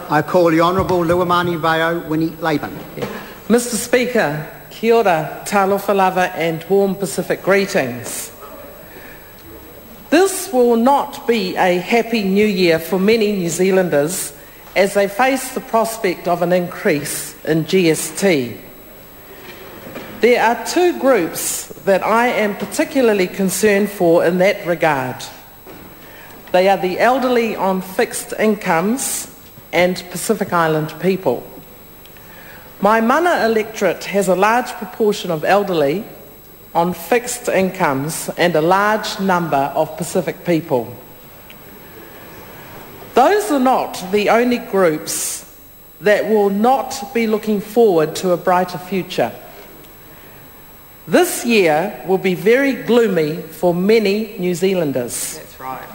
I call the Honourable Luamanuvao Winnie Laban. Mr Speaker, kia ora, talofa lava and warm Pacific greetings. This will not be a happy new year for many New Zealanders as they face the prospect of an increase in GST. There are two groups that I am particularly concerned for in that regard. They are the elderly on fixed incomes and Pacific Island people. My mana electorate has a large proportion of elderly on fixed incomes and a large number of Pacific people. Those are not the only groups that will not be looking forward to a brighter future. This year will be very gloomy for many New Zealanders. That's right.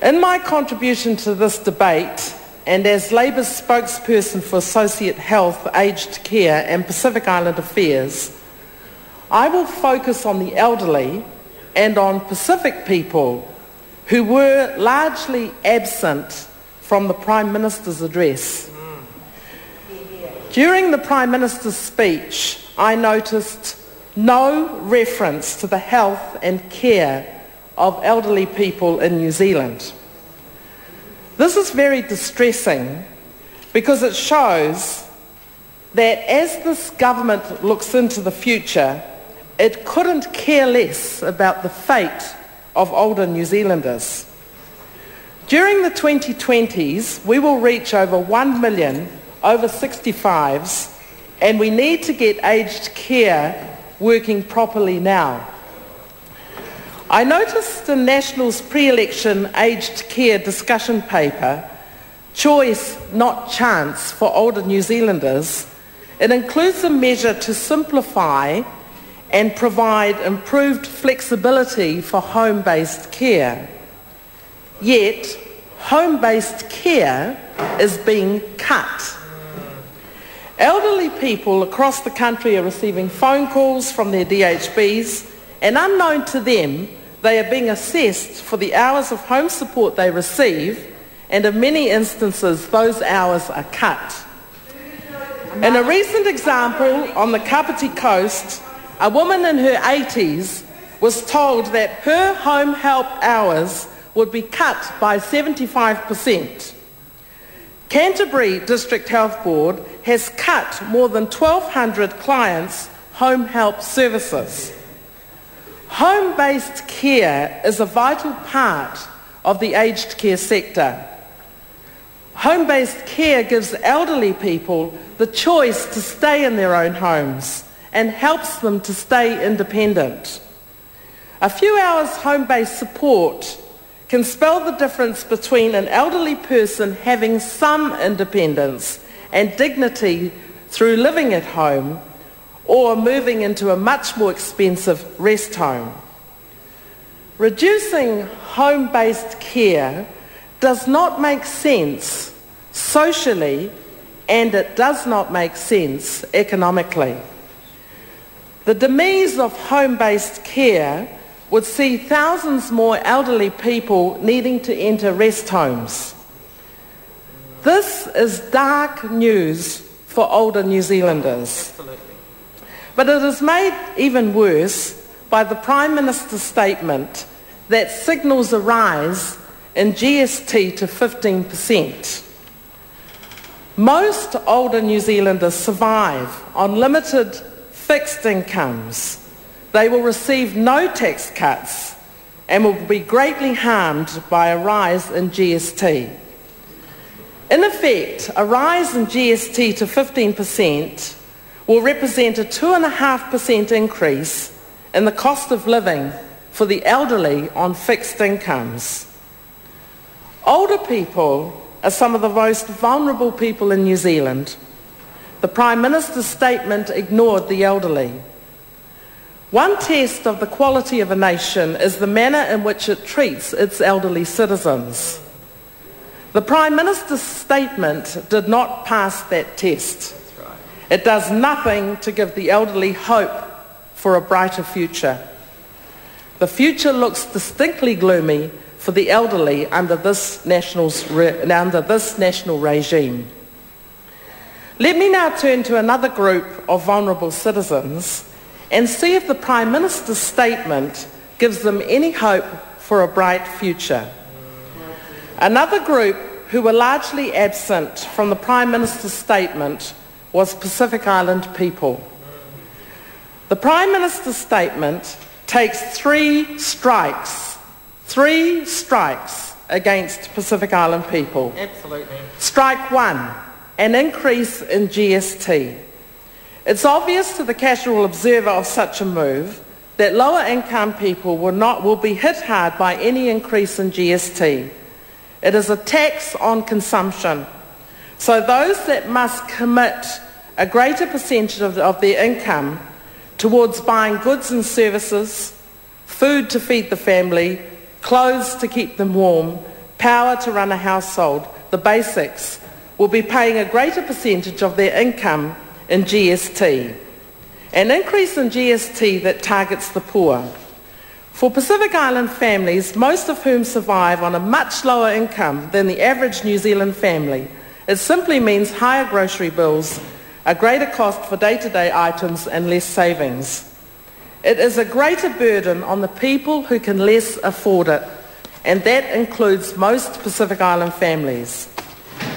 In my contribution to this debate, and as Labour's spokesperson for Associate Health, Aged Care and Pacific Island Affairs, I will focus on the elderly and on Pacific people who were largely absent from the Prime Minister's address. During the Prime Minister's speech, I noticed no reference to the health and care of elderly people in New Zealand. This is very distressing because it shows that as this government looks into the future, it couldn't care less about the fate of older New Zealanders. During the 2020s, we will reach over 1 million over 65s, and we need to get aged care working properly now. I noticed in National's pre-election aged care discussion paper, Choice Not Chance for Older New Zealanders, it includes a measure to simplify and provide improved flexibility for home-based care. Yet, home-based care is being cut. Elderly people across the country are receiving phone calls from their DHBs, and unknown to them, they are being assessed for the hours of home support they receive, and in many instances, those hours are cut. In a recent example on the Kapiti Coast, a woman in her 80s was told that her home help hours would be cut by 75%. Canterbury District Health Board has cut more than 1,200 clients' home help services. Home-based care is a vital part of the aged care sector. Home-based care gives elderly people the choice to stay in their own homes and helps them to stay independent. A few hours home-based support can spell the difference between an elderly person having some independence and dignity through living at home or moving into a much more expensive rest home. Reducing home-based care does not make sense socially, and it does not make sense economically. The demise of home-based care would see thousands more elderly people needing to enter rest homes. This is dark news for older New Zealanders. Absolutely. But it is made even worse by the Prime Minister's statement that signals a rise in GST to 15%. Most older New Zealanders survive on limited fixed incomes. They will receive no tax cuts and will be greatly harmed by a rise in GST. In effect, a rise in GST to 15% will represent a 2.5% increase in the cost of living for the elderly on fixed incomes. Older people are some of the most vulnerable people in New Zealand. The Prime Minister's statement ignored the elderly. One test of the quality of a nation is the manner in which it treats its elderly citizens. The Prime Minister's statement did not pass that test. It does nothing to give the elderly hope for a brighter future. The future looks distinctly gloomy for the elderly under this national regime. Let me now turn to another group of vulnerable citizens and see if the Prime Minister's statement gives them any hope for a bright future. Another group who were largely absent from the Prime Minister's statement was Pacific Island people. The Prime Minister's statement takes three strikes against Pacific Island people. Absolutely. Strike one, an increase in GST. It's obvious to the casual observer of such a move that lower income people will be hit hard by any increase in GST. It is a tax on consumption. So those that must commit a greater percentage of their income towards buying goods and services, food to feed the family, clothes to keep them warm, power to run a household, the basics, will be paying a greater percentage of their income in GST. An increase in GST that targets the poor. For Pacific Island families, most of whom survive on a much lower income than the average New Zealand family, it simply means higher grocery bills, a greater cost for day-to-day items and less savings. It is a greater burden on the people who can less afford it, and that includes most Pacific Island families.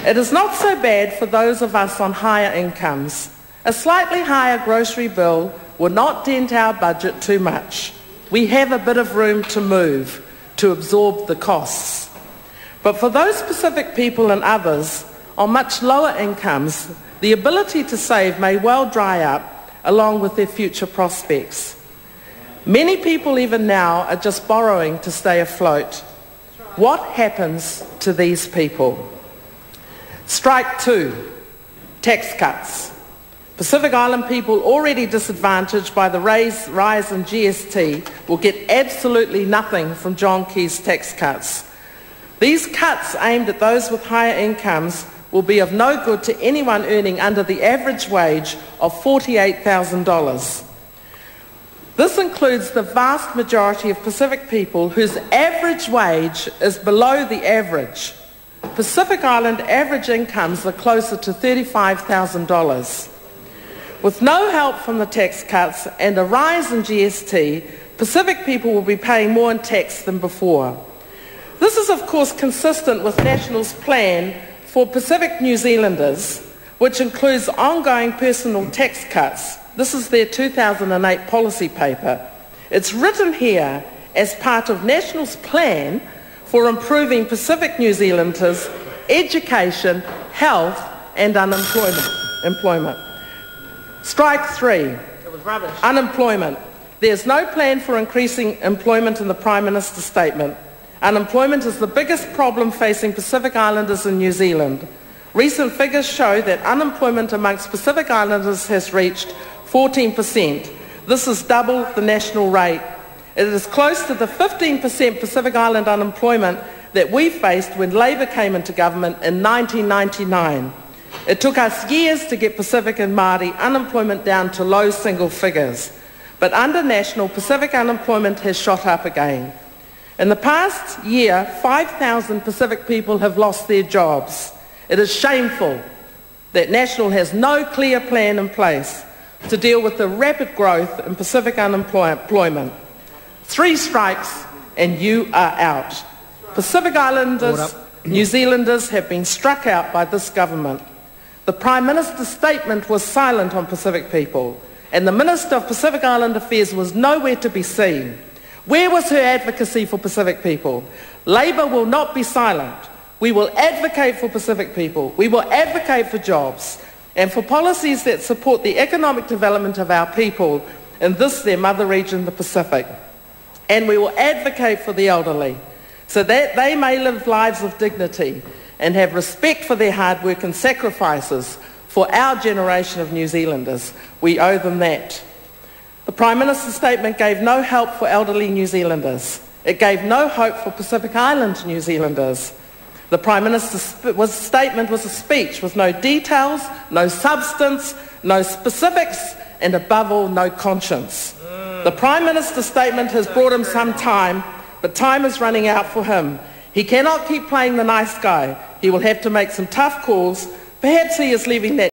It is not so bad for those of us on higher incomes. A slightly higher grocery bill will not dent our budget too much. We have a bit of room to move to absorb the costs. But for those Pacific people and others on much lower incomes, the ability to save may well dry up along with their future prospects. Many people even now are just borrowing to stay afloat. What happens to these people? Strike two, tax cuts. Pacific Island people already disadvantaged by the rise in GST will get absolutely nothing from John Key's tax cuts. These cuts aimed at those with higher incomes will be of no good to anyone earning under the average wage of $48,000. This includes the vast majority of Pacific people whose average wage is below the average. Pacific Island average incomes are closer to $35,000. With no help from the tax cuts and a rise in GST, Pacific people will be paying more in tax than before. This is of course consistent with National's plan for Pacific New Zealanders, which includes ongoing personal tax cuts. This is their 2008 policy paper. It's written here as part of National's plan for improving Pacific New Zealanders' education, health and employment. Strike three, It was rubbish. unemployment. There's no plan for increasing employment in the Prime Minister's statement. Unemployment is the biggest problem facing Pacific Islanders in New Zealand. Recent figures show that unemployment amongst Pacific Islanders has reached 14%. This is double the national rate. It is close to the 15% Pacific Island unemployment that we faced when Labour came into government in 1999. It took us years to get Pacific and Māori unemployment down to low single figures. But under National, Pacific unemployment has shot up again. In the past year, 5,000 Pacific people have lost their jobs. It is shameful that National has no clear plan in place to deal with the rapid growth in Pacific unemployment. 3 strikes and you are out. Pacific Islanders, New Zealanders have been struck out by this government. The Prime Minister's statement was silent on Pacific people, and the Minister of Pacific Island Affairs was nowhere to be seen. Where was her advocacy for Pacific people? Labour will not be silent. We will advocate for Pacific people. We will advocate for jobs and for policies that support the economic development of our people in this, their mother region, the Pacific. And we will advocate for the elderly so that they may live lives of dignity and have respect for their hard work and sacrifices for our generation of New Zealanders. We owe them that. The Prime Minister's statement gave no help for elderly New Zealanders. It gave no hope for Pacific Island New Zealanders. The Prime Minister's statement was a speech with no details, no substance, no specifics, and above all, no conscience. The Prime Minister's statement has brought him some time, but time is running out for him. He cannot keep playing the nice guy. He will have to make some tough calls. Perhaps he is leaving that